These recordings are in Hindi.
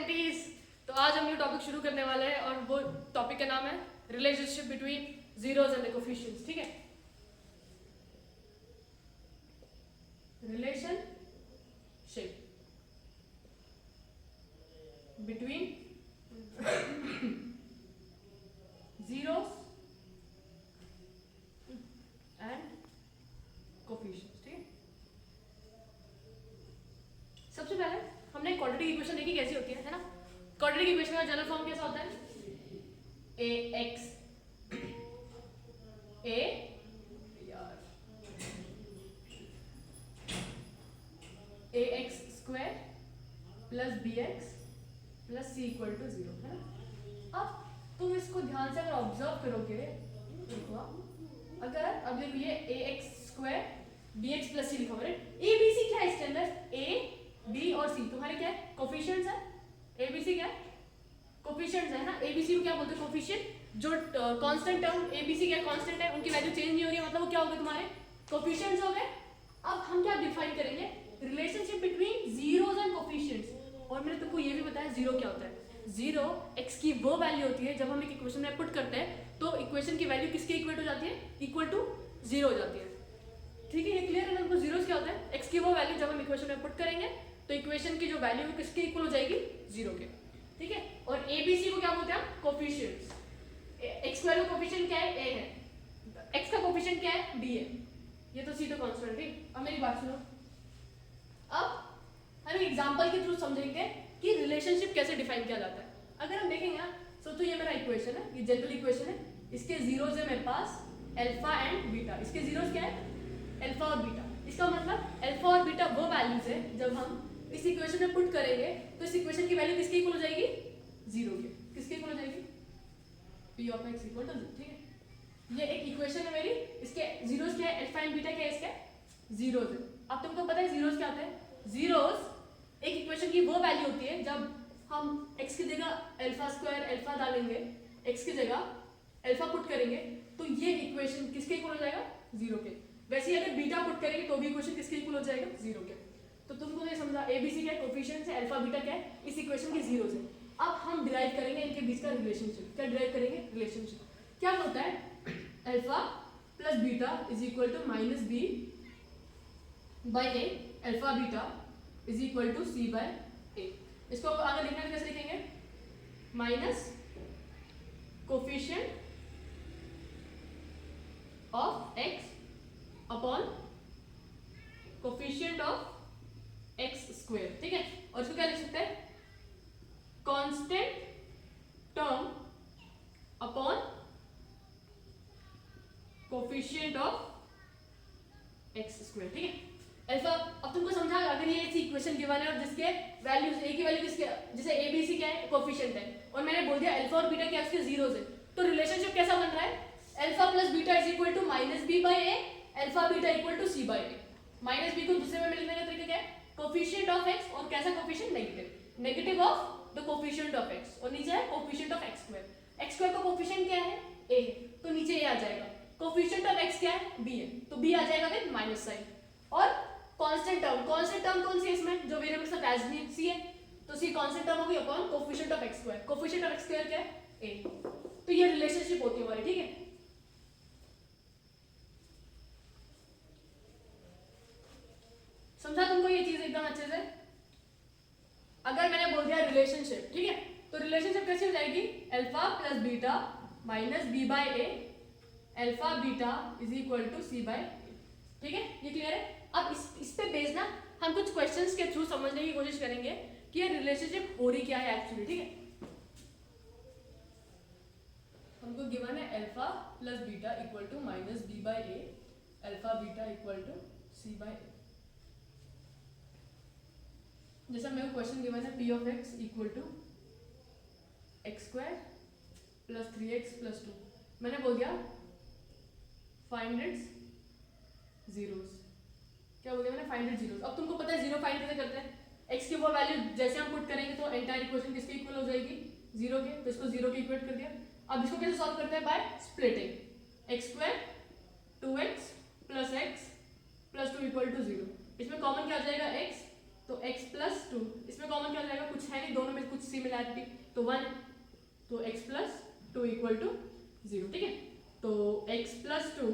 एंटीज। तो आज हम न्यू टॉपिक शुरू करने वाले हैं और वो टॉपिक का नाम है relationship between zeros and coefficients. ठीक है, relationship between zeros and coefficients. ठीक है, सबसे पहले हमने क्वाड्रेटिक इक्वेशन देखी कैसी होती है ना। क्वाड्रेटिक इक्वेशन का जनरल फॉर्म कैसा होता है? ax square plus bx plus c equal to 0 है ना। अब तुम इसको ध्यान से अगर ऑब्जर्व करोगे, देखो अगर अब देखो ये ax square bx plus c लिखा हुआ है। a b c क्या है इसके अंदर? a b और c तुम्हारे क्या है? कोफिशिएंट्स है। a b c क्या है? कोफिशिएंट्स है ना। a b c को क्या बोलते हैं? कोफिशिएंट। जो constant term a b c क्या कांस्टेंट है, उनकी वैल्यू चेंज नहीं हो रही है, मतलब वो क्या हो गए? तुम्हारे कोफिशिएंट्स हो गए। अब हम क्या डिफाइन करेंगे? Relationship between zeros and coefficients. और मैंने तुमको ये भी बताया जीरो क्या होता है। जीरो x की वो वैल्यू होती है जब हम एक इक्वेशन में पुट करते हैं तो इक्वेशन की वैल्यू किसके इक्वल हो जाती है? इक्वल टू जीरो हो जाती है। ठीक है, ये क्लियर है ना तुमको? जीरोस क्या होता है? x की वो वैल्यू जब हम इक्वेशन में पुट करेंगे तो इक्वेशन की जो वैल्यू है किसके इक्वल हो जाएगी? जीरो के। ठीक है, और a b c को क्या बोलते हैं? कोफिशिएंट्स। x स्क्वायर का कोफिशिएंट क्या है? a है। x का कोफिशिएंट क्या है? b है। ये तो c तो कांस्टेंट है। अब मेरी बात सुनो, अब हम एक एग्जांपल के थ्रू समझेंगे कि रिलेशनशिप कैसे डिफाइन किया जाता है। अगर हम देखेंगे ना, तो ये मेरा इक्वेशन है, ये जनरल इक्वेशन है। इसके जीरोस है मेरे पास अल्फा एंड बीटा। इसके जीरोस क्या है? अल्फा और बीटा। इसका मतलब अल्फा और बीटा वो वैल्यूज है जब हम इस इक्वेशन में पुट करेंगे तो इस इक्वेशन की वैल्यू किसके इक्वल हो जाएगी? जीरो के। किसके इक्वल हो जाएगी? p of x equal to 0। ठीक है, ये एक इक्वेशन है मेरी। इसके जीरोस क्या है? अल्फा एंड बीटा क्या है? इसके जीरोस है। अब तुमको पता है जीरोस क्या होते हैं? जीरोस एक इक्वेशन की वो वैल्यू होती है जब हम x की जगह अल्फा स्क्वायर अल्फा डालेंगे, x की जगह अल्फा पुट करेंगे तो ये इक्वेशन किसके इक्वल हो जाएगा? जीरो के। वैसे ही अगर बीटा पुट करेंगे तो भी इक्वेशन किसके इक्वल हो जाएगा? जीरो के। तो तुमको ये समझा a b c क्या है? कोफिशिएंट्स है। अल्फा बीटा क्या है? इस इक्वेशन के जीरोस है। अब हम डिराइव करेंगे इनके बीच का रिलेशनशिप। क्या डिराइव करेंगे? रिलेशनशिप क्या होता है? Alpha plus beta is equal to minus B by A. Alpha beta is equal to C by A. इसको आगे लिखना है कैसे लिखेंगे? Minus coefficient of x upon coefficient of x square. ठीक है, और इसको क्या लिख सकते हैं? Constant term upon coefficient of x square. ठीक है, अल्फा। अब तुमको समझा अगर ये इक्वेशन गिवन है और जिसके वैल्यूज a की वैल्यू किसके, जैसे a b c क्या है? कोफिशिएंट है, और मैंने बोल दिया अल्फा और बीटा क्या है? उसके जीरोस है। तो रिलेशनशिप कैसा बन रहा है? Alpha plus beta is equal to minus B by A. Alpha beta equal to C by A. Minus B को दूसरे में लिखने का तरीका क्या है? कोफिशिएंट ऑफ x, और कैसा coefficient? Negative. Negative of the coefficient of x, और नीचे है coefficient of x square. x square का कोफिशिएंट क्या है? a, तो नीचे a आ जाएगा। कोफिशिएंट ऑफ x क्या है? b है, तो b आ जाएगा विद माइनस साइन। और कांस्टेंट टर्म कौन सी है इसमें? जो वेरिएबल के साथ एज सी है, तो सी कांस्टेंट टर्म होगी upon coefficient of x square. Coefficient of x square क्या है? a। तो ये रिलेशनशिप होती है हमारी। ठीक है, समझा तुमको ये चीज एकदम अच्छे से? अगर मैंने बोल दिया रिलेशनशिप, ठीक है, तो रिलेशनशिप कैसी हो जाएगी? Alpha plus beta minus B by A. Alpha beta is equal to C by A. ठीक है, ये क्लियर है? अब इस पे बेस्ड ना हम कुछ क्वेश्चंस के थ्रू समझने की कोशिश करेंगे कि ये रिलेशनशिप हो रही क्या है एक्चुअली। ठीक है, हमको गिवन है alpha plus beta equal to minus B by A. Alpha beta equal to C by A. जैसा मेरे को क्वेश्चन गिवन है p of x equal to X square plus 3x plus 2। मैंने बोल दिया फाइंड इट्स जीरोस। क्या बोल दिया मैंने? Find its zeros. अब तुमको पता है जीरो फाइंड कैसे करते हैं? x की वो वैल्यू जैसे हम पुट करेंगे तो एंटायर इक्वेशन किसके इक्वल हो जाएगी? जीरो के। तो इसको जीरो के इक्वेट कर दिया। अब इसको कैसे सॉल्व करते हैं? By splitting. X square 2x plus x plus 2 equal to 0। इसमें कॉमन क्या आ जाएगा? x, तो x प्लस 2। इसमें कॉमन क्या आ जाएगा? कुछ है नहीं, दोनों में कुछ सिमिलैरिटी, तो 1, तो x प्लस 2 इक्वल टू 0, ठीक है। तो x plus 2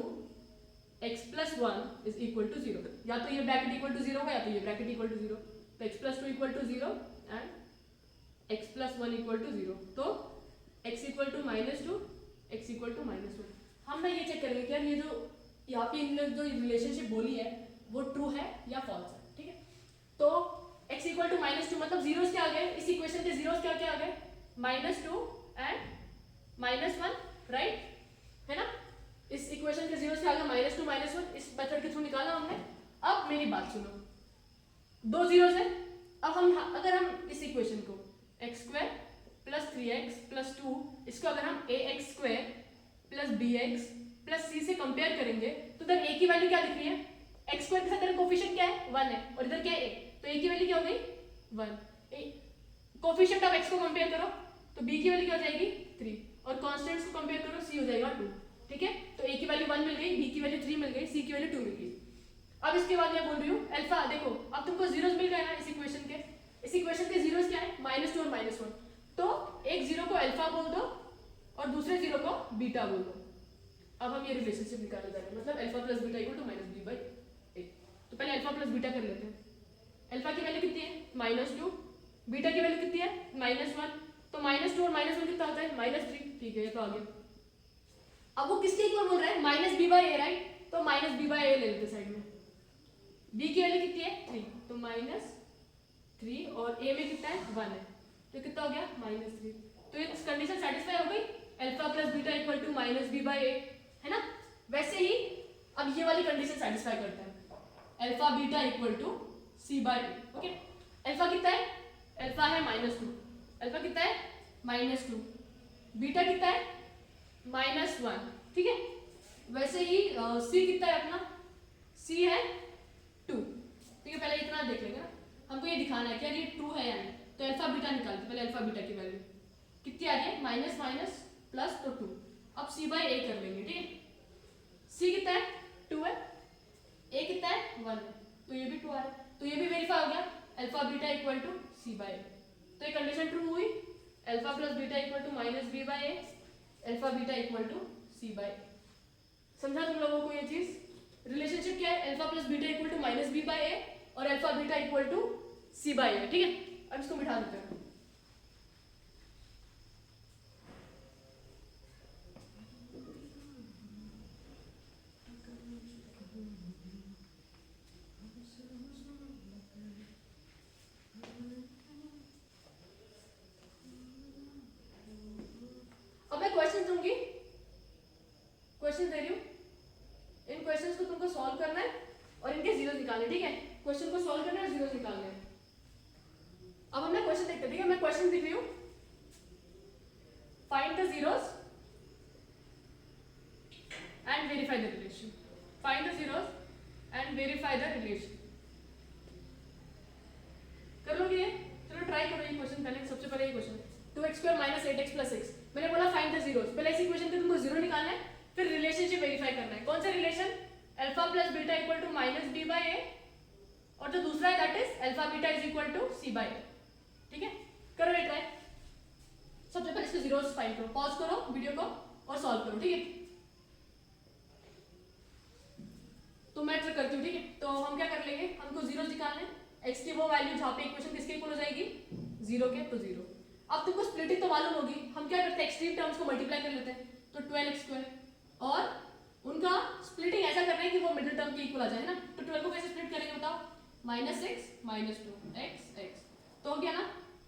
x plus 1 is equal to 0, या तो ये ब्रैकेट इक्वल टू 0 होगा या तो ये ब्रैकेट इक्वल टू 0, तो x plus 2 equal to 0 and x plus 1 equal to 0, तो x equal to -2 x equal to -1। हम ना ये चेक करेंगे कि यार ये जो यहाँ पे इनने जो रिलेशनशिप बोली है वो ट्रू है या फॉल्स है, ठीक है। तो x इक्वल टू -2 मतलब जीरोस क्या आ गए, इस इक्वेशन के जीरोस क्या क्या आ गए, -2 एंड -1, राइट, है ना। इस इक्वेशन के जीरोस क्या आ गए, -2 -1, इस मेथड के थ्रू निकाला हमने। अब मेरी बात सुनो, दो जीरोस है, अब हम अगर हम इस इक्वेशन को x² प्लस 3x प्लस 2 इसको अगर हम ax² plus bx plus c से कंपेयर करेंगे तो इधर a की वैल्यू क्या दिख रही है, x² के साथ इधर कोफिशिएंट क्या है 1 है और इधर क्या है a, तो a की वैल्यू क्या हो गई 1। कोफिशिएंट ऑफ x को कंपेयर करो तो b की वैल्यू क्या हो जाएगी 3 और कांस्टेंट्स को कंपेयर करो c हो जाएगा 2, ठीक है। तो a की वैल्यू 1 मिल गई, b की वैल्यू 3 मिल गई, c की वैल्यू 2 मिल गई। अब इसके बाद मैं बोल रही हूँ अल्फा, देखो अब तुमको जीरोस मिल गए ना इस इक्वेशन के, इस इक्वेशन के जीरोस क्या है -2 और -1, तो एक जीरो को अल्फा बोल दो और दूसरे जीरो को बीटा बोल दो। अब हम ये रिलेशनशिप निकालने जा रहे हैं, मतलब alpha plus beta equal to -b/a। तो पहले अल्फा प्लस बीटा कर लेते हैं। अल्फा की वैल्यू कितनी है -2, बीटा की वैल्यू कितनी है -1, तो -2 और -1 कितना होता है -3, ठीक है ये तो आ गया। अब वो किसके इक्वल बोल रहा है -b/a, राइट, तो -b/a ले लेते साइड में। b की वैल्यू कितनी है 3, तो -3 और a में कितना है 1 है, तो कितना हो गया -3। तो इस कंडीशन सेटिस्फाई हो गई, alpha plus beta equal to -b/a, है ना। वैसे ही अब ये वाली कंडीशन सेटिस्फाई करता है, alpha beta equal to c/a, okay. Alpha कितना है, अल्फा है -2, अल्फा कितना है -2, बीटा कितना है -1, ठीक है। वैसे ही c कितना है अपना, c है 2, ठीक है। पहले इतना देख लेंगे ना, हमको ये दिखाना है कि यार ये ट्रू है या नहीं, तो अल्फा बीटा निकालते, पहले अल्फा बीटा की वैल्यू कितनी आ रही है माइनस प्लस तो 2, अब c/a कर लेंगे, ठीक है। c कितना है 2 है, a कितना है 1 है, तो ये भी 2 आ रहा है, तो ये भी वेरीफाई हो गया alpha beta equal to c/a। तो ये कंडीशन ट्रू हुई, alpha plus beta equal to -b/a, alpha beta equal to c/a। समझा तुम लोगों को ये चीज, रिलेशनशिप क्या है, alpha plus beta equal to -b/a और alpha beta equal to c/a, ठीक है। अब इसको बिठा देते हैं। अब मैं क्वेश्चन दूंगी, क्वेश्चन दे रही हूँ, इन क्वेश्चंस को तुमको सॉल्व करना है और इनके जीरो निकालने, ठीक है। क्वेश्चन को सॉल्व करना है और जीरो निकालने हैं। अब हम ना क्वेश्चन देखते हैं, ठीक है। मैं क्वेश्चन लिख रही हूँ, find the zeros and verify the relation, find the zeros and verify the relation. कर लोगे ये, चलो ट्राई करो ये क्वेश्चन। पहले सबसे पहले ये क्वेश्चन 2x² - 8x + 6, मैंने बोला फाइंड द जीरोस, पहले इस इक्वेशन के तुमको जीरो निकालना है, फिर रिलेशनशिप वेरीफाई करना है। कौन सा relation, alpha plus beta equal to -b/a और जो दूसरा है that is alpha beta is equal to c/a, ठीक है। करो ये ट्राई। सबसे पहले इसके जीरोस फाइंड करो, पॉज करो वीडियो को और सॉल्व करो, ठीक है। तो मैं ट्राई करती हूँ, ठीक है। तो हम क्या कर लेंगे, हमको जीरोस निकालने हैं, x की वो वैल्यू जहाँ पे इक्वेशन किसके इक्वल हो जाएगी 0 के, तो 0। अब तुमको स्प्लिटिंग तो मालूम होगी, हम क्या करते हैं एक्सट्रीम टर्म्स को मल्टीप्लाई कर लेते हैं, तो 12x² और उनका स्प्लिटिंग ऐसा करना है कि वो मिडिल टर्म के इक्वल आ जाए ना। तो 12 को कैसे स्प्लिट करेंगे बताओ, -6 - 2 x, तो हो गया ना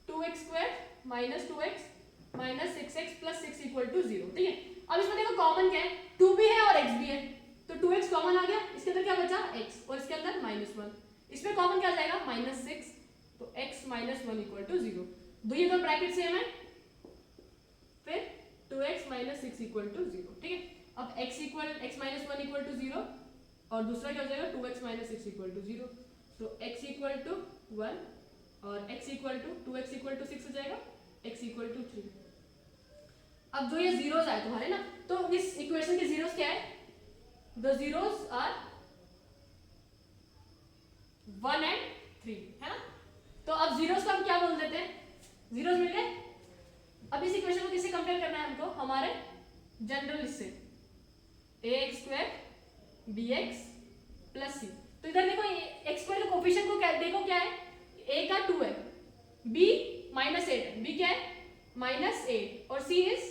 2x² - 2x - 6x + 6 = 0, ठीक है। अब इसमें देखो कॉमन क्या है, 2 भी है और x भी है, तो 2x कॉमन आ गया, इसके अंदर क्या बचा x और इसके अंदर -1, इसमें कॉमन क्या आ जाएगा -6, तो x - 1 = 0। ये दो ब्रैकेट सेम है, फिर 2x - 6 = 0, ठीक है। अब x - 1 = 0 और दूसरा क्या हो जाएगा 2x - 6 = 0, तो x = 1 और x = 2x = 6 हो जाएगा, x = 3। अब जो ये जीरोस आए तुम्हारे ना, तो इस इक्वेशन के जीरोस क्या है, द जीरोस आर 1 and 3, है ना। तो अब जीरोस को हम क्या बोल देते हैं, जीरोस मिल गए, अब इस इक्वेशन को किससे कंपेयर करना है हमको, हमारे जनरल इससे, ax स्क्वायर bx प्लस सी। तो इधर देखो एक्स स्क्वायर का कोफिशिएंट को क्या देखो, क्या है, a का 2 है, b -8 है, b क्या है -8 और c इज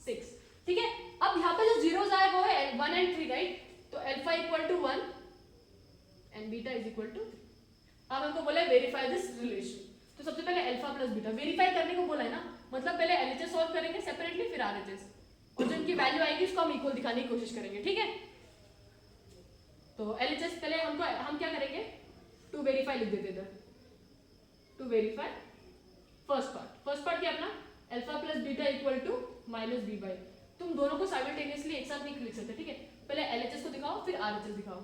6, ठीक है। अब यहाँ पे जो जीरोस आए वो है 1 एंड 3, राइट। तो alpha equal to 1 and beta is equal to 3। अब हमको बोला है वेरीफाई दिस रिलेशन। तो सबसे पहले अल्फा प्लस बीटा वेरीफाई करने को बोला है ना, मतलब पहले एलएचएस सॉल्व करेंगे सेपरेटली, फिर आरएचएस, और जो इनकी वैल्यू आएगी उसको हम इक्वल दिखाने की कोशिश करेंगे, ठीक है। तो एलएचएस पहले हम क्या करेंगे, टू वेरीफाई लिख देते इधर, टू वेरीफाई फर्स्ट पार्ट क्या अपना, alpha plus beta equal to minus B by. तुम दोनों को साइमल्टेनियसली एक साथ नहीं लिख सकते, ठीक है। पहले एलएचएस को दिखाओ फिर आरएचएस दिखाओ।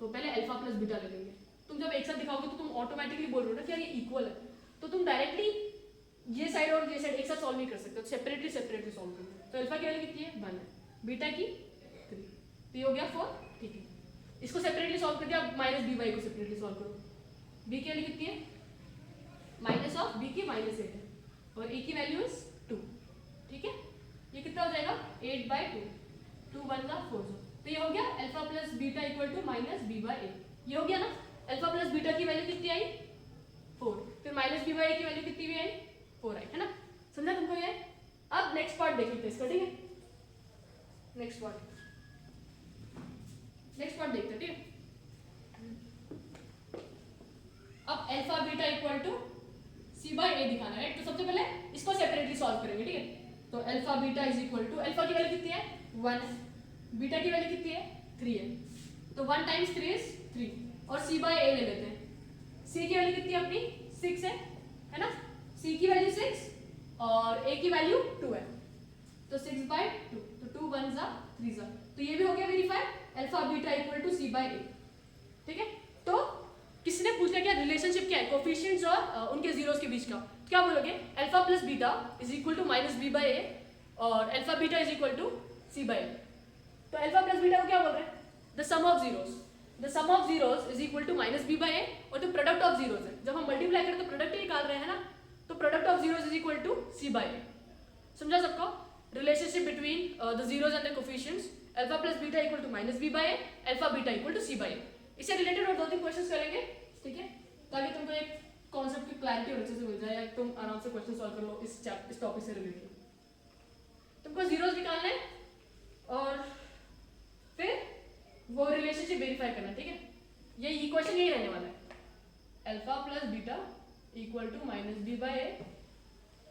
तो पहले अल्फा प्लस बीटा ले लेंगे। तुम जब एक साथ दिखाओगे तो तुम ऑटोमेटिकली बोल रहे हो ना कि यार ये इक्वल है, तो तुम डायरेक्टली ये साइड और ये साइड एक साथ सॉल्व नहीं कर सकते, तो सेपरेटली सॉल्व करोगे। तो अल्फा की वैल्यू कितनी है 1 है, बीटा की 3, तो ये हो गया 4, ठीक है। इसको सेपरेटली सॉल्व कर दिया, माइनस बी बाई को सेपरेटली सॉल्व करो। बी की वैल्यू कितनी है, माइनस ऑफ बी की -8 है और ए की वैल्यू इज 2, ठीक है। ये कितना हो जाएगा 8/2, 2 1 का 4, तो ये हो गया alpha plus beta equal to minus B by A. ये हो गया ना, अल्फा प्लस बीटा की वैल्यू कितनी आई 4, फिर माइनस बी बाई ए की वैल्यू कितनी भी आई 4 आई, है ना। समझा तुमको ये। अब नेक्स्ट पार्ट देख लेते हैं इसका, ठीक है। नेक्स्ट पार्ट देखते हैं, ठीक है। अब alpha beta equal to C by A दिखाना है, तो सबसे पहले इसको सेपरेटली सॉल्व करेंगे, ठीक है। तो alpha beta is equal to, alpha की वैल्यू कितनी है 1 है, बीटा की वैल्यू कितनी है 3 है, तो 1 टाइम्स 3 इज 3 और सी बाई ए ले लेते हैं। सी की वैल्यू कितनी है अपनी 6 है ना, सी की वैल्यू 6 और ए की वैल्यू 2 है, तो 6/2, तो 2 1 जा 3 जा, तो ये भी हो गया verify alpha beta equal to C by A, ठीक है। तो किसी ने पूछ लिया क्या रिलेशनशिप क्या है कोफिशिएंट्स और उनके जीरोस के बीच का, तो क्या बोलोगे, alpha plus beta is equal to minus B by A और alpha beta is equal to C by A. तो अल्फा प्लस बीटा को क्या बोल रहे हैं, the sum of zeros is equal to minus B by A, और जो प्रोडक्ट ऑफ जीरोस है, जब हम मल्टीप्लाई करते तो प्रोडक्ट ही निकाल रहे हैं ना, तो product of zeros is equal to C by A. समझा सबको, relationship between the zeros and the coefficients, alpha plus beta equal to minus B by A, alpha beta equal to C by A. इससे रिलेटेड और 2-3 क्वेश्चंस करेंगे, ठीक है, ताकि तुमको एक कॉन्सेप्ट की क्लैरिटी और अच्छे से मिल जाए, या तुम आराम से क्वेश्चन सॉल्व कर लो इस टॉपिक से रिलेटेड। तुमको जीरोस निकालना है और फिर वो रिलेशनशिप वेरीफाई करना, ठीक है। ये इक्वेशन यही रहने वाला है, alpha plus beta equal to minus B by A,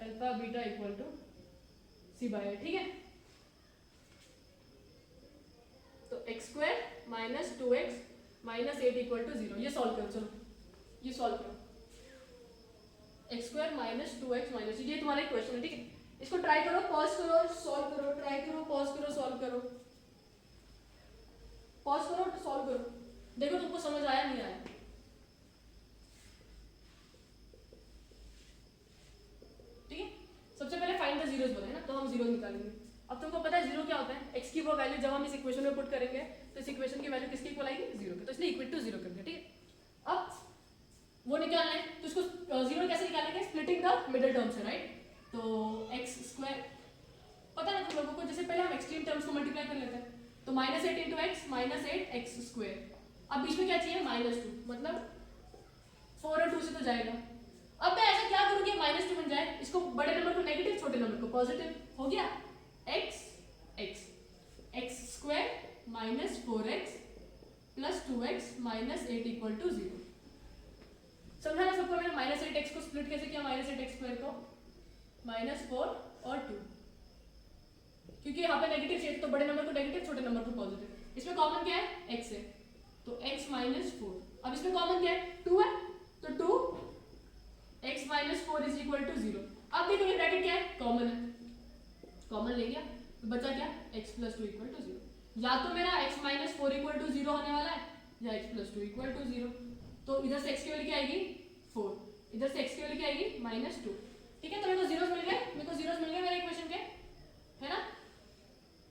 alpha beta equal to C by A, ठीक है। तो x square minus 2x minus 8 equal to 0, ये सॉल्व करो, चलो ये सॉल्व करो, x square minus 2x minus, ये तुम्हारा क्वेश्चन है, ठीक है। इसको ट्राई करो, पॉज करो, सॉल्व करो, ट्राई करो, पॉज करो, सॉल्व करो, पॉज करो, सॉल्व करो, देखो तुमको समझ आया नहीं आया। ठीक है, सबसे पहले फाइंड द जीरोस बोले ना, तो हम जीरो निकालेंगे। अब तुमको पता है जीरो क्या होता है, x की वो वैल्यू जब हम इस इक्वेशन में पुट करेंगे तो इस इक्वेशन की वैल्यू किसकी इक्वल आएगी, जीरो की, तो इसलिए इक्वल टू जीरो कर दिया, ठीक है। अब वो निकालना है, तो इसको जीरो कैसे निकालेंगे, स्प्लिटिंग द मिडिल टर्म से, राइट। तो x स्क्वायर पता ना तुम लोगों को, जैसे पहले हम एक्सट्रीम टर्म्स को मल्टीप्लाई कर लेते हैं, तो minus 8 into x minus 8 x square. अब बीच में क्या चाहिए -2, मतलब 4 और 2 से तो जाएगा। अब मैं ऐसा क्या करूँ कि -2 बन जाए, इसको बड़े नंबर को नेगेटिव, छोटे नंबर को पॉजिटिव, हो गया x square minus 4x plus 2x minus 8 equal to 0। समझा ना सबको, मैंने -8x को स्प्लिट कैसे किया, -8x स्क्वायर को -4 और 2, क्योंकि यहाँ पे नेगेटिव चाहिए तो बड़े नंबर को नेगेटिव, छोटे नंबर को पॉजिटिव। इसमें कॉमन क्या है, x है, तो x माइनस 4। अब इसमें कॉमन क्या है, 2 है, तो 2 x minus 4 is equal to 0। अब देखो ये ब्रैकेट क्या है, कॉमन है, कॉमन ले गया तो बचा क्या, x प्लस 2 इक्वल टू 0। या तो मेरा x माइनस 4 इक्वल टू 0 होने वाला है, या x प्लस 2 इक्वल टू 0। तो इधर से x की वैल्यू क्या आएगी 4, इधर से x की वैल्यू क्या आएगी -2, ठीक है। तो मेरे को जीरोस मिल गए, मेरे इक्वेशन के, है ना।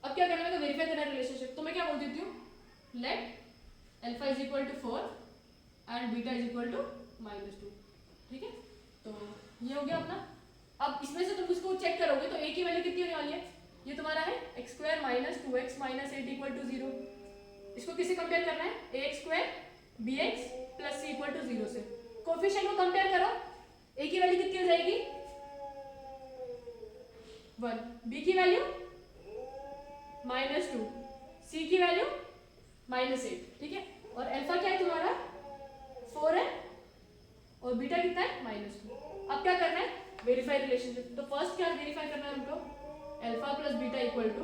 अब क्या करना है, वेरीफाई करना है रिलेशनशिप, तो मैं क्या बोल देती हूँ, let alpha is equal to 4 and beta is equal to -2, ठीक है। तो ये हो गया अपना। अब इसमें से तुम इसको चेक करोगे तो a की वैल्यू कितनी होने वाली है, ये तुम्हारा है x square minus 2x minus 8 equal to 0। इसको किससे कंपेयर करना है, ax square bx plus c equal to 0 से। कोफिशिएंट को कंपेयर करो, a की वैल्यू कितनी हो जाएगी 1, b की वैल्यू -2, c की वैल्यू -8, ठीक है। और अल्फा क्या है तुम्हारा 4 है और बीटा कितना है -2। अब क्या करना है, वेरीफाई रिलेशनशिप। तो फर्स्ट क्या वेरीफाई करना है हमको, alpha plus beta equal to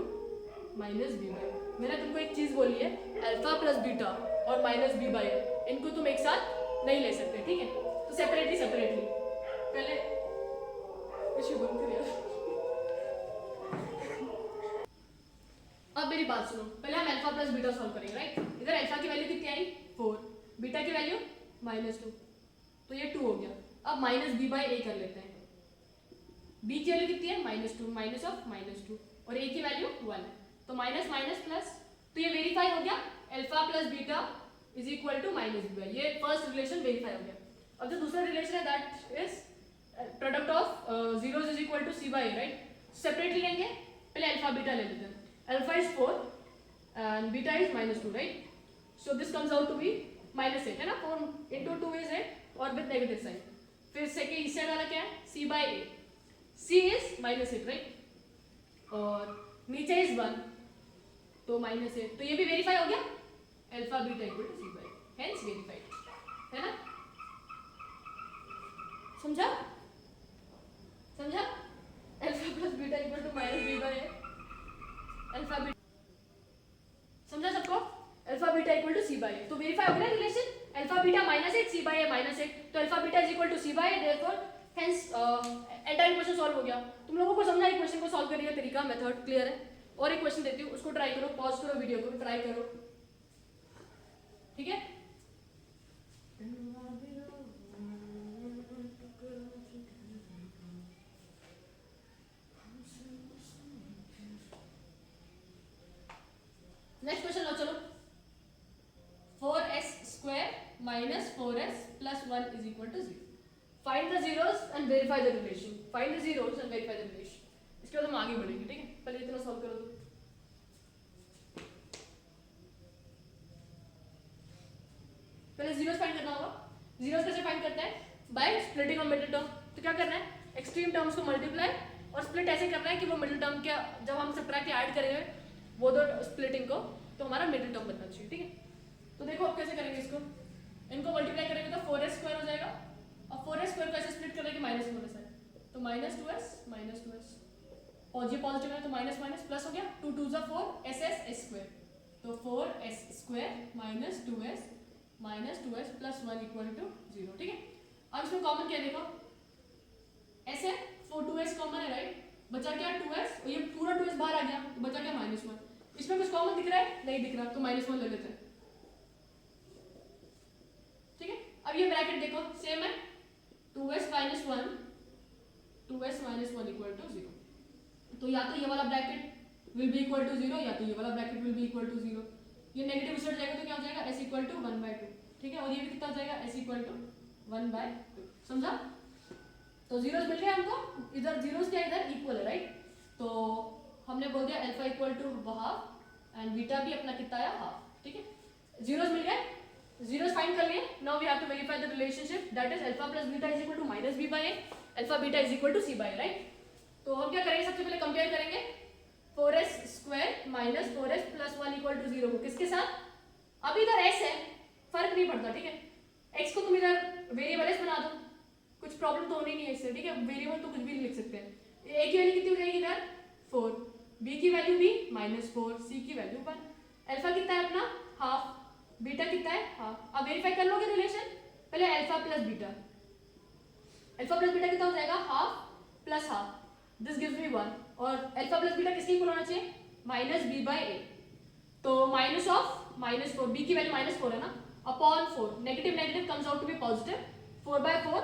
minus B by. मैंने तुमको एक चीज बोली है, अल्फा प्लस बीटा और माइनस बी बाई, इनको तुम एक साथ नहीं ले सकते, ठीक है। तो सेपरेटली पहले कुछ बंद कर यार। अब मेरी बात सुनो, पहले हम अल्फा प्लस बीटा सॉल्व करेंगे, राइट। इधर अल्फा की वैल्यू कितनी आई 4, बीटा की वैल्यू -2, तो ये 2 हो गया। अब माइनस बी बाई ए कर लेते हैं। बी की वैल्यू कितनी है -2, माइनस ऑफ -2, और ए की वैल्यू 1 है, तो माइनस माइनस प्लस, तो ये वेरीफाई हो गया, alpha plus beta is equal to minus B by. ये फर्स्ट रिलेशन वेरीफाई हो गया। अब जो दूसरा रिलेशन है that is product of zeros is equal to C by, right. Separately लेंगे, पहले अल्फा बीटा ले लेते हैं। Alpha is 4 and beta is -2, right? So this comes out to be -8 है ना, 4 into 2 is 8 और with negative sign। फिर सेकेंड इस साइड वाला क्या है, c by a, c is -8, right? और नीचे is 1 तो -8, तो ये भी वेरीफाई हो गया, alpha beta equal to c by a, hence verified, है ना। समझा alpha plus beta equal to minus B by a, alpha beta समझा सबको, alpha beta equal to C by A. तो वेरीफाई हो गया relation, alpha beta -8 C by A -8, तो alpha beta is equal to C by A, therefore hence entire question solve हो गया। तुम लोगों को समझा ये क्वेश्चन को सॉल्व करने का तरीका, मेथड क्लियर है। और एक क्वेश्चन देती हूँ, उसको ट्राई करो, पॉज करो वीडियो को, ट्राई करो, ठीक है। नेक्स्ट क्वेश्चन लो, चलो। 4s square minus 4s plus 1 is equal to 0। Find the zeros and verify the relation. Find the zeros and verify the relation. इसके बाद हम आगे बढ़ेंगे, ठीक है। पहले इतना सॉल्व करो तो। पहले जीरोस फाइंड करना होगा। जीरोस कैसे फाइंड करते हैं, by splitting of middle term. तो क्या करना है, एक्सट्रीम टर्म्स को मल्टीप्लाई और स्प्लिट ऐसे करना है कि वो मिडिल टर्म क्या, जब हम सबट्रैक्ट ऐड करेंगे वो दो स्प्लिटिंग को, तो हमारा मिडिल टर्म बनना चाहिए, ठीक है। तो देखो अब कैसे करेंगे इसको, इनको मल्टीप्लाई करेंगे तो 4s स्क्वायर हो जाएगा, और 4s स्क्वायर को ऐसे स्प्लिट करेंगे -4s है, तो -2s और ये पॉजिटिव है तो माइनस माइनस प्लस हो गया, 2 2 जा 4 ss स्क्वायर, तो 4s square -2s plus 1 equal to 0, ठीक है। अब इसमें कॉमन क्या देखो, s है, 4 2s कॉमन है, राइट। बचा क्या 2s, और ये पूरा 2s बाहर आ गया, तो बचा क्या -1। इसमें कुछ कॉमन दिख रहा है, नहीं दिख रहा, तो -1 ले लेते हैं, ठीक है। अब ये ब्रैकेट देखो सेम है, 2s minus 1 इक्वल टू 0, तो या तो ये वाला bracket will be equal to 0 या तो ये वाला bracket will be equal to 0। ये नेगेटिव इस साइड जाएगा तो क्या हो जाएगा, s इक्वल टू 1/2, ठीक है। और ये भी कितना हो जाएगा, s इक्वल टू 1/2, समझा। तो जीरोस मिल गए हमको, इधर जीरोस क्या इधर इक्वल है, राइट। तो हमने बोल दिया alpha equal to half and beta भी अपना कितना आया हाफ, ठीक है। जीरोस मिल गए, जीरोस फाइंड कर लिए। Now we have to verify the relationship that is alpha plus beta is equal to minus B by A, alpha beta is equal to C by, right. तो हम क्या करेंगे, सबसे पहले कंपेयर करेंगे 4s square minus 4s plus 1 equal to 0 को किसके साथ, अब इधर s है, फर्क नहीं पड़ता, ठीक है। x को तुम इधर वेरिएबल s बना दो, कुछ प्रॉब्लम तो होनी नहीं है इससे, ठीक है। वेरिएबल तो कुछ भी लिख सकते हैं। a की वैल्यू कितनी हो जाएगी इधर 4, b की वैल्यू भी -4, c की वैल्यू 1, अल्फा कितना है अपना हाफ, बीटा कितना है हाफ। अब वेरीफाई कर लोगे रिलेशन, पहले अल्फा प्लस बीटा कितना हो जाएगा, half plus half, this gives me 1, और अल्फा प्लस बीटा किसके इक्वल होना चाहिए, -b बाई a, तो माइनस ऑफ -4, b की वैल्यू -4 है ना, upon 4, negative negative comes out to be positive, 4/4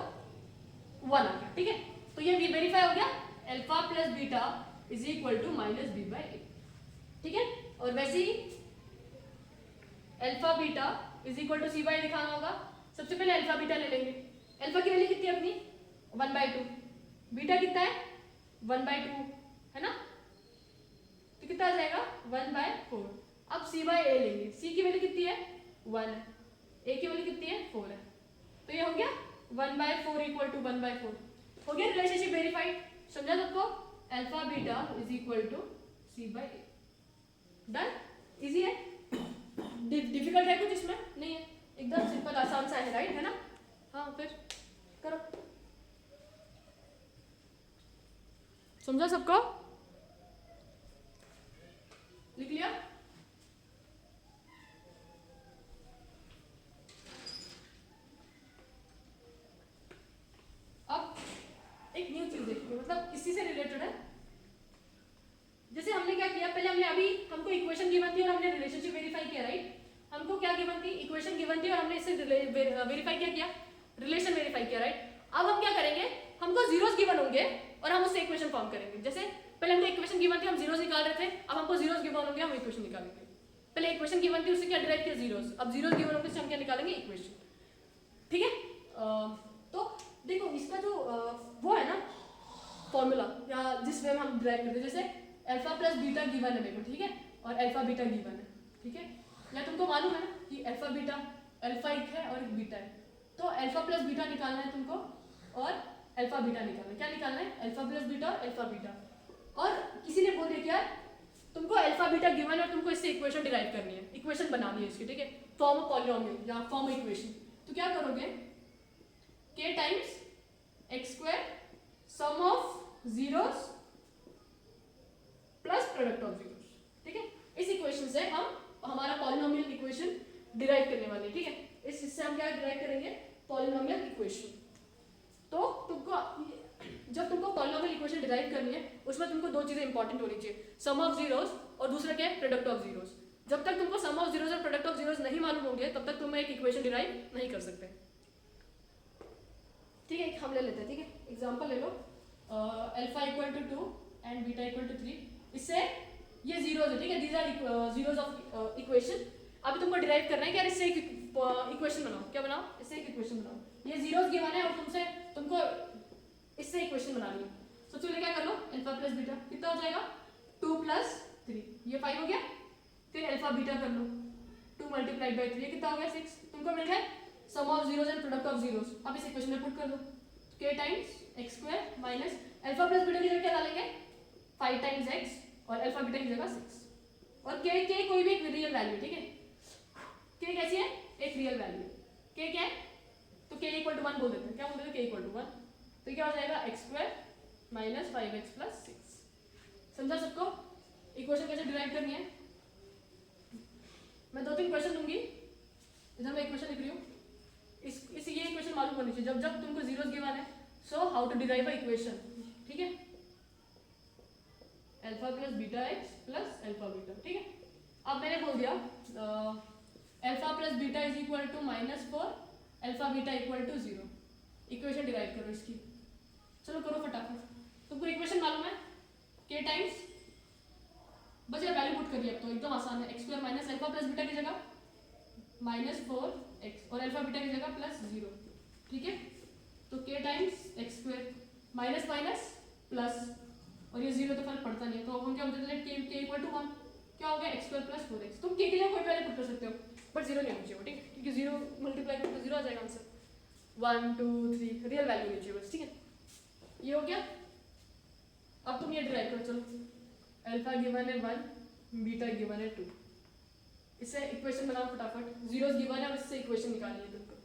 1 आ गया, ठीक है। तो ये वेरीफाई हो गया, alpha plus beta is equal to -b by a, ठीक है। और वैसे ही alpha beta is equal to C by दिखाना होगा। सबसे पहले अल्फा बीटा ले लेंगे, अल्फा की वैल्यू कितनी है अपनी 1/2, बीटा कितना है 1/2 है ना, तो कितना आ जाएगा 1/4। अब c/a लेंगे, c की वैल्यू कितनी है 1 है, a की वैल्यू कितनी है 4 है, तो ये हो गया 1/4 इक्वल टू 1/4। हो गया रिलेशनशिप वेरीफाइड। समझा सबको, alpha beta is equal to c/a। Done, easy है, डिफिकल्ट है कुछ इसमें नहीं है, एकदम सिंपल आसान सा है, राइट है ना। हाँ फिर करो, समझा सबको, लिख लिया। अब एक न्यू चीज देखिए, मतलब इसी से रिलेटेड है। जैसे हमने क्या किया, पहले हमने अभी हमको इक्वेशन गिवन थी और हमने रिलेशनशिप वेरीफाई किया, राइट। हमको क्या गिवन थी, इक्वेशन गिवन थी और हमने इससे वेरीफाई क्या किया, रिलेशन वेरीफाई किया, राइट। अब हम क्या करेंगे, हमको जीरोस गिवन होंगे और हम उससे इक्वेशन फॉर्म करेंगे। जैसे पहले हमने इक्वेशन गिवन थी, हम जीरोस निकाल रहे थे, अब हमको जीरोस गिवन होंगे, हम इक्वेशन निकालेंगे। पहले इक्वेशन गिवन थी, उससे क्या डिराइव किया जीरोस, अब जीरोस गिवन होंगे, उससे हम क्या निकालेंगे इक्वेशन, ठीक है। तो देखो इसका जो वो है ना फॉर्मूला, या जिस वे में हम डिराइव करते हैं, जैसे अल्फा प्लस बीटा गिवन है मेरे को, ठीक है, और अल्फा बीटा गिवन है, ठीक है, या तुमको मालूम है ना कि अल्फा बीटा, अल्फा एक है और एक बीटा है, तो अल्फा प्लस बीटा निकालना है तुमको और अल्फा बीटा निकालना है। क्या निकालना है, अल्फा प्लस बीटा और अल्फा बीटा। और किसी ने बोल दिया क्या तुमको अल्फा बीटा गिवन है और तुमको इससे इक्वेशन डिराइव करनी है, इक्वेशन बनानी है इसकी, ठीक है, फॉर्म ऑफ पॉलिनोमियल या फॉर्म ऑफ इक्वेशन। तो क्या करोगे, k times x square sum of zeros plus product of zeros, ठीक है। इस इक्वेशन से हम हमारा पॉलिनोमियल इक्वेशन डिराइव करने वाले हैं, ठीक है। इससे हम क्या डिराइव करेंगे, पॉलिनोमियल इक्वेशन। तो तुमको जब तुमको पॉलिनोमियल इक्वेशन डिराइव करनी है, उसमें तुमको दो चीजें इंपॉर्टेंट होनी चाहिए, सम ऑफ जीरोस और दूसरा क्या है, प्रोडक्ट ऑफ जीरोस। जब तक तुमको सम ऑफ जीरोस और प्रोडक्ट ऑफ जीरोस नहीं मालूम होंगे, तब तक तुम एक इक्वेशन डिराइव नहीं कर सकते, ठीक है। हम ले लेते हैं, ठीक है, एग्जांपल ले लो, alpha equal to 2 and beta equal to 3। इससे ये जीरोस है, ठीक है, these are zeros of equation. अभी तुमको डिराइव करना है कि यार इससे एक इक्वेशन बनाओ, क्या बनाओ, इससे एक इक्वेशन बनाओ। ये जीरोस गिवन है और तुमको इससे इक्वेशन बनानी है। सबसे पहले क्या कर लो, अल्फा प्लस बीटा कितना हो जाएगा 2 प्लस 3, ये 5 हो गया। फिर अल्फा बीटा कर लो, 2 मल्टीप्लाइड बाई 3, ये कितना हो गया 6। तुमको मिल गया sum of zeros and product of zeros. अब इस इक्वेशन में पुट कर दो, k times x square minus alpha plus beta की जगह क्या डालेंगे 5 टाइम्स x और अल्फा बीटा की जगह 6, और k कोई भी एक रियल वैल्यू, ठीक है, k कैसी है, एक रियल वैल्यू। k क्या है, तो k इक्वल टू 1 बोल देते हैं, क्या बोल देते हैं, k इक्वल टू 1। तो क्या हो जाएगा x square minus 5x plus 6। समझा सबको, इक्वेशन कैसे डिराइव करनी है। मैं 2-3 क्वेश्चन दूंगी, इधर मैं इक्वेशन लिख रही हूँ, इस ये इक्वेशन मालूम होनी चाहिए जब तुमको जीरोस गिवन है। So how to derive a equation, ठीक है, alpha plus beta x plus alpha beta, ठीक है। अब मैंने बोल दिया alpha plus beta is equal to -4, alpha beta equal to 0। Equation derive करो इसकी, चलो करो फटाफट। तुमको इक्वेशन मालूम है, k टाइम्स, बस ये वैल्यू पुट करिए, अब तो एकदम आसान है, x square minus alpha plus beta की जगह -4x और अल्फा बीटा की जगह +0, ठीक है। तो k times x square minus minus plus, और ये 0 तो फर्क पड़ता नहीं है, तो हम क्या बोलते हैं k इक्वल टू 1, क्या हो गया x स्क्वायर प्लस 4x। तुम k के लिए कोई वैल्यू पुट कर सकते हो, बट 0 नहीं होनी चाहिए, ठीक है, क्योंकि 0 मल्टीप्लाई करो तो 0 आ जाएगा आंसर। 1 2 3 रियल वैल्यू होनी चाहिए बस, ठीक है। ये हो गया। अब तुम ये डिराइव करो, चलो अल्फा गिवन है 1, बीटा गिवन है 2, इससे इक्वेशन बनाओ फटाफट। जीरोस गिवन है और इससे इक्वेशन निकालनी है तुमको,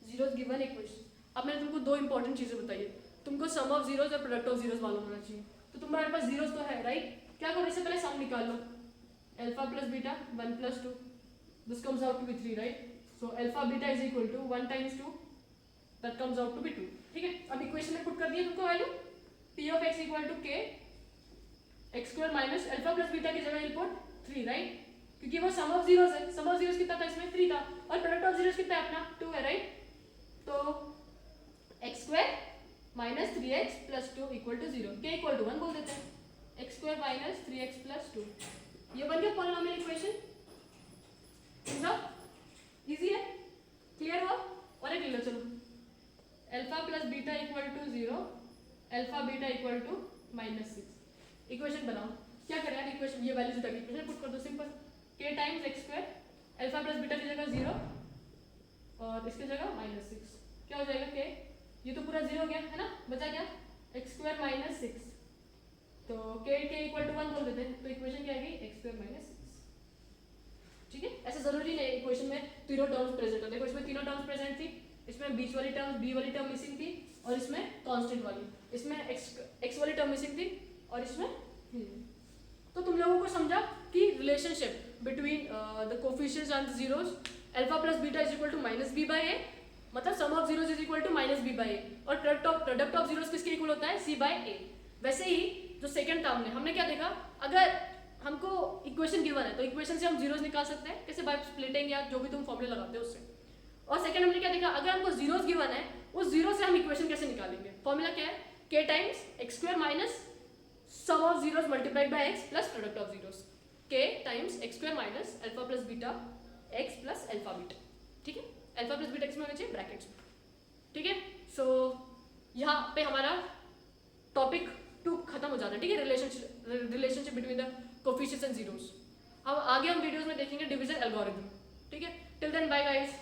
जीरोस गिवन इक्वेशन। अब मैंने तुमको दो इंपॉर्टेंट चीजें बताई है, तुमको सम ऑफ जीरोस और प्रोडक्ट ऑफ जीरोस मालूम होना चाहिए। तो तुम्हारे पास जीरोस तो है, राइट, क्या करो, इससे पहले सम निकाल लो, alpha plus beta 1 plus 2, this comes out to be 3, right. So alpha beta is equal to 1 times 2, that comes out to be 2, ठीक है। अब इक्वेशन में पुट कर दिया तुमको value p of x equal to k x square minus alpha plus beta की जगह इनपुट 3, राइट, क्योंकि वो सम ऑफ जीरोस है, सम ऑफ जीरोस कितना था इसमें 3 था, और प्रोडक्ट ऑफ जीरोस कितना है अपना 2 है, राइट। तो x square minus 3x plus 2 equal to 0, k equal to 1 बोल देते हैं, x square minus 3x plus 2, ये बन गया पॉलिनोमियल इक्वेशन। समझा, इजी है, क्लियर हुआ। और एक ले लो, चलो alpha plus beta equal to 0 alpha beta equal to -6। Equation बनाओ, क्या करें यार, इक्वेशन ये वैल्यूज तक इक्वेशन पुट कर दो, simple. k times x square, alpha plus beta की जगह 0 और इसकी जगह -6, क्या हो जाएगा k, ये तो पूरा 0 हो गया है ना, बचा क्या एक्स स्क्वायर माइनस 6, तो k इक्वल टू 1 बोल देते हैं, तो इक्वेशन क्या आएगी एक्स स्क्वायर माइनस 6। ठीक है, ऐसा जरूरी नहीं इक्वेशन में तीनों टर्म्स प्रेजेंट हो, देखो इसमें तीनों टर्म्स प्रेजेंट थी, इसमें बीच वाली टर्म बी वाली टर्म मिसिंग थी और इसमें कांस्टेंट वाली, इसमें एक्स वाली टर्म मिसिंग थी और इसमें तो तुम लोगों को समझा कि relationship between the coefficients and the zeros, alpha plus beta is equal to -b/a, मतलब sum of zeros is equal to -b/a, और प्रोडक्ट ऑफ जीरोस किसके इक्वल होता है c/a। वैसे ही जो सेकंड टर्म में हमने क्या देखा, अगर हमको इक्वेशन गिवन है तो इक्वेशन से हम जीरोस निकाल सकते हैं, कैसे, बाय स्प्लिटिंग या जो भी तुम फॉर्मूला लगाते हो उससे। और सेकंड हमने क्या देखा, अगर हमको जीरोस गिवन है उस जीरो से हम इक्वेशन कैसे निकालेंगे, फॉर्मूला क्या है, k times x square minus sum of zeros multiplied by x plus product of zeros, k times x square minus alpha plus beta x plus alpha beta. ठीक है, अल्फा प्लस बीटा किसमें होना चाहिए, ब्रैकेट्स में। ठीक है, सो यहाँ पे हमारा टॉपिक 2 खत्म हो जाता है। ठीक है, relationship between the coefficients and zeros. अब आगे हम वीडियोस में देखेंगे डिवीजन एल्गोरिथम। ठीक है, टिल देन बाय गाइस।